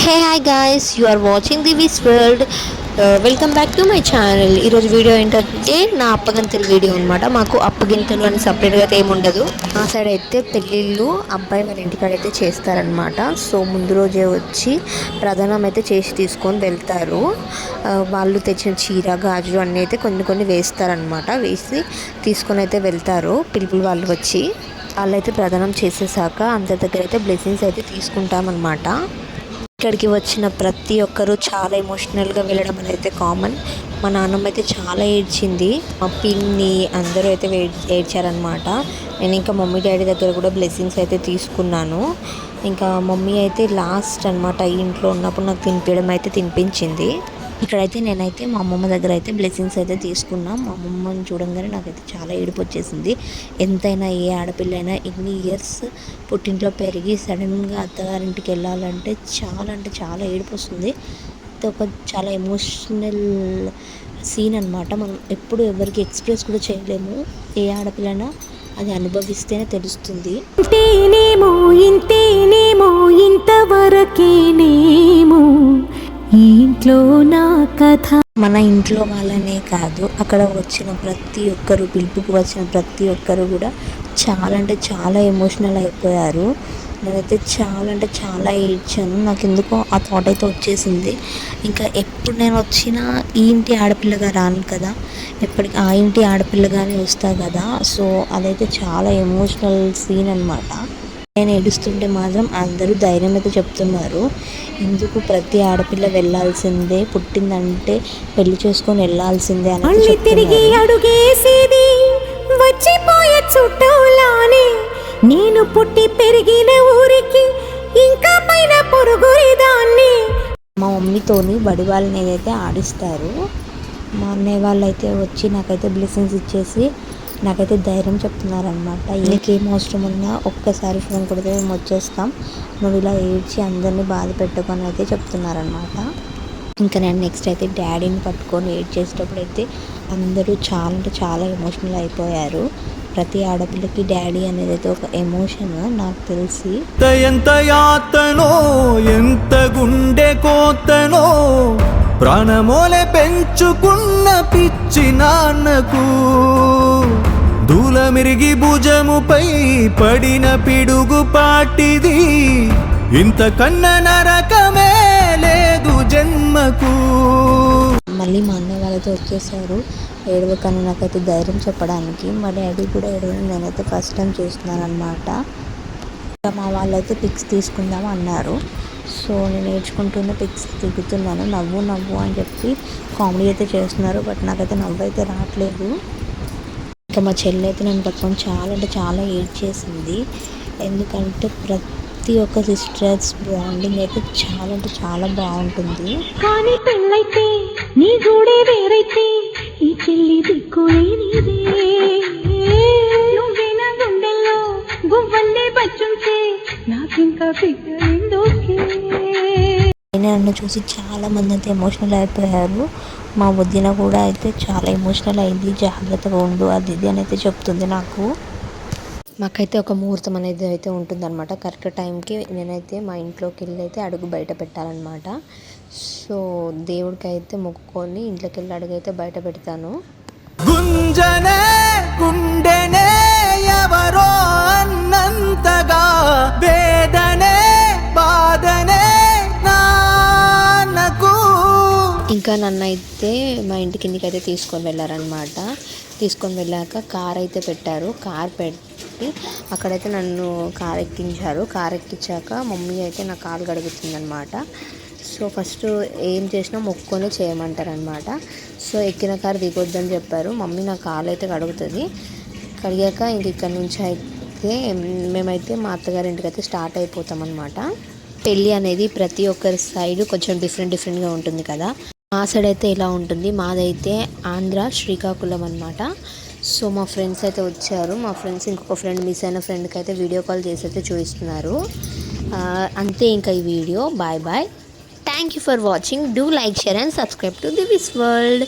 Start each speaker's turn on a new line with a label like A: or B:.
A: Hey hi guys, you are watching the Wish World. Welcome back to my channel. ఈరోజు video ఏంటంటే నా అప్పగింతల video అనమాట. మాకు అప్పగింతలు అని సపరేట్గా అయితే ఏముండదు. మా సైడ్ అయితే పెళ్ళిళ్ళు అబ్బాయి వాళ్ళ ఇంటికాడ అయితే చేస్తారనమాట. సో ముందు రోజే వచ్చి ప్రధానం అయితే చేసి తీసుకొని వెళ్తారు. వాళ్ళు తెచ్చిన చీర గాజులు అన్నీ అయితే కొన్ని వేస్తారనమాట. వేసి తీసుకొని అయితే వెళ్తారు పిల్లలు వాళ్ళు వచ్చి. వాళ్ళైతే ప్రధానం చేసేసాక అందరి దగ్గర అయితే బ్లెస్సింగ్స్ అయితే తీసుకుంటామన్నమాట. ఇక్కడికి వచ్చిన ప్రతి ఒక్కరూ చాలా ఎమోషనల్గా వెళ్ళడం అనేది కామన్. మా నాన్నమ్మ అయితే చాలా ఏడ్చింది, మా పిన్ని అందరూ అయితే ఏడ్చారనమాట. నేను ఇంకా మమ్మీ డాడీ దగ్గర కూడా బ్లెస్సింగ్స్ అయితే తీసుకున్నాను. ఇంకా మమ్మీ అయితే లాస్ట్ అనమాట ఇంట్లో ఉన్నప్పుడు నాకు తినిపించింది. ఇక్కడైతే నేనైతే మా అమ్మమ్మ దగ్గర అయితే బ్లెస్సింగ్స్ అయితే తీసుకున్నాం. మా అమ్మమ్మని చూడంగానే నాకైతే చాలా ఏడుపు వచ్చేసింది. ఎంతైనా ఏ ఆడపిల్లైనా ఇన్ని ఇయర్స్ పుట్టింట్లో పెరిగి సడన్గా అత్తగారింటికి వెళ్ళాలంటే చాలా ఏడుపు వస్తుంది. ఇది ఒక చాలా ఎమోషనల్ సీన్ అనమాట. మనం ఎప్పుడు ఎవరికి ఎక్స్ప్రెస్ కూడా చేయలేము. ఏ ఆడపిల్లైనా అది అనుభవిస్తేనే తెలుస్తుంది. ఇంట్లో నా కథ మన ఇంట్లో వాళ్ళనే కాదు, అక్కడ వచ్చిన ప్రతి ఒక్కరు, పిలుపుకి వచ్చిన ప్రతి ఒక్కరు కూడా చాలా అంటే చాలా ఎమోషనల్ అయిపోయారు. నేనైతే చాలా ఏడ్చాను. నాకు ఎందుకో ఆ థాట్ అయితే వచ్చేసింది. ఇంకా ఎప్పుడు నేను వచ్చినా ఈ ఇంటి ఆడపిల్లగా రాను కదా, ఎప్పటికీ ఆ ఇంటి ఆడపిల్లగానే వస్తా కదా. సో అదైతే చాలా ఎమోషనల్ సీన్ అనమాట. నేను ఏడుస్తుంటే మాత్రం అందరూ ధైర్యం అయితే చెప్తున్నారు. ఎందుకు ప్రతి ఆడపిల్ల వెళ్ళాల్సిందే, పుట్టిందంటే పెళ్లి చేసుకొని వెళ్ళాల్సిందే అని తిరిగి అడుగేసేది వచ్చిపోయే చుట్టూలానే, నేను పుట్టి పెరిగిన ఊరికి ఇంకా పైన పొరుగురిదాన్ని. మా మమ్మీతోని బడి వాళ్ళని ఏదైతే ఆడిస్తారు, మా అన్నయ్య వాళ్ళు అయితే వచ్చి నాకైతే బ్లెస్సింగ్స్ ఇచ్చేసి నాకైతే ధైర్యం చెప్తున్నారనమాట. నీకేం అవసరం ఉన్నా ఒక్కసారి ఫోన్ కొడితే మేము వచ్చేస్తాం, నువ్వు ఇలా ఏడ్చి అందరినీ బాధ పెట్టుకొని అయితే చెప్తున్నారనమాట. ఇంకా నేను నెక్స్ట్ అయితే డాడీని పట్టుకొని ఏడ్చేసేటప్పుడు అయితే అందరూ చాలా ఎమోషనల్ అయిపోయారు. ప్రతి ఆడపిల్లకి డాడీ అనేది అయితే ఒక ఎమోషన్ నాకు తెలిసి.
B: ఎంత యాతనో ఎంత గుండె కోతనో ప్రాణమోలే పెంచుకున్న పిచ్చి నాన్నకు దూలమిరిగి భుజముపై పడిన పిడుగు పాటిది, ఇంతకన్నా నరకమే లేదు జన్మకు.
A: మళ్ళీ మా అన్నయ్య వాళ్ళతో వచ్చేసారు. ఏడవకని నాకైతే ధైర్యం చెప్పడానికి. మా డాడీ కూడా ఏడవని నేనైతే ఫస్ట్ టైం చూస్తున్నాను అనమాట. మా వాళ్ళైతే పిక్స్ తీసుకుందాం అన్నారు. సో నేను నేర్చుకుంటున్న పిక్స్ దిగుతున్నాను. నవ్వు అని చెప్పి కామెడీ అయితే చేస్తున్నారు. బట్ నాకైతే నవ్వు అయితే రావట్లేదు. ఇంకా మా చెల్లి అయితే నన్ను పట్టుకొని చాలా ఏడ్చేసింది. ఎందుకంటే ప్రతి ఒక్క సిస్టర్స్ బాండింగ్ అయితే చాలా బాగుంటుంది.
C: కానీ పెళ్ళైతే నీ జోడే వేరైతే ఈ చెల్లి దిక్కులేనిదే, నువ్వే నా గుండెల్లో గువ్వల్లే బచ్చుంటే నాకింకా పిగ్గలిందోకే.
A: నన్ను చూసి చాలా మంది అయితే ఎమోషనల్ అయిపోయారు. మా వదిన కూడా అయితే చాలా ఎమోషనల్ అయింది. జాగ్రత్తగా ఉండు అది ఇది అని అయితే చెప్తుంది నాకు. మాకైతే ఒక ముహూర్తం అనేది అయితే ఉంటుందన్నమాట. కరెక్ట్ టైంకి నేనైతే మా ఇంట్లోకి వెళ్ళి అయితే అడుగు బయట పెట్టాలన్నమాట. సో దేవుడికి అయితే మొక్కుకొని ఇంట్లోకి వెళ్ళి అడుగు అయితే బయట పెడతాను.
B: గుంజనే గుండెనే ఎవరో అన్నంతగా వేదనే బాధనే నాన్నకు.
A: ఇంకా నన్ను అయితే మా ఇంటి కిందికి అయితే తీసుకొని వెళ్ళారనమాట. తీసుకొని వెళ్ళాక కార్ అయితే పెట్టారు. కార్ పెట్టి అక్కడైతే నన్ను కార్ ఎక్కించారు. కార్ ఎక్కించాక మమ్మీ అయితే నా కాలు కడుగుతుందనమాట. సో ఫస్ట్ ఏం చేసినా మొక్కుకొని చేయమంటారనమాట. సో ఎక్కిన కారు దిగొద్దని చెప్పారు. మమ్మీ నా కాలు అయితే కడుగుతుంది. కడిగాక ఇంక ఇక్కడ నుంచి అయితే మేమైతే మా అత్తగారి ఇంటికి అయితే స్టార్ట్ అయిపోతాం అనమాట. పెళ్ళి అనేది ప్రతి ఒక్కరి సైడ్ కొంచెం డిఫరెంట్గా ఉంటుంది కదా. మా సైడ్ అయితే ఇలా ఉంటుంది. మాదైతే ఆంధ్ర శ్రీకాకుళం అనమాట. సో మా ఫ్రెండ్స్ అయితే వచ్చారు. మా ఫ్రెండ్స్ ఇంకొక ఫ్రెండ్ మిస్ అయిన ఫ్రెండ్కి అయితే వీడియో కాల్ చేసి అయితే చూపిస్తున్నారు. అంతే ఇంకా ఈ video. Bye. Thank you for watching. Do like, share and subscribe to the Vis world.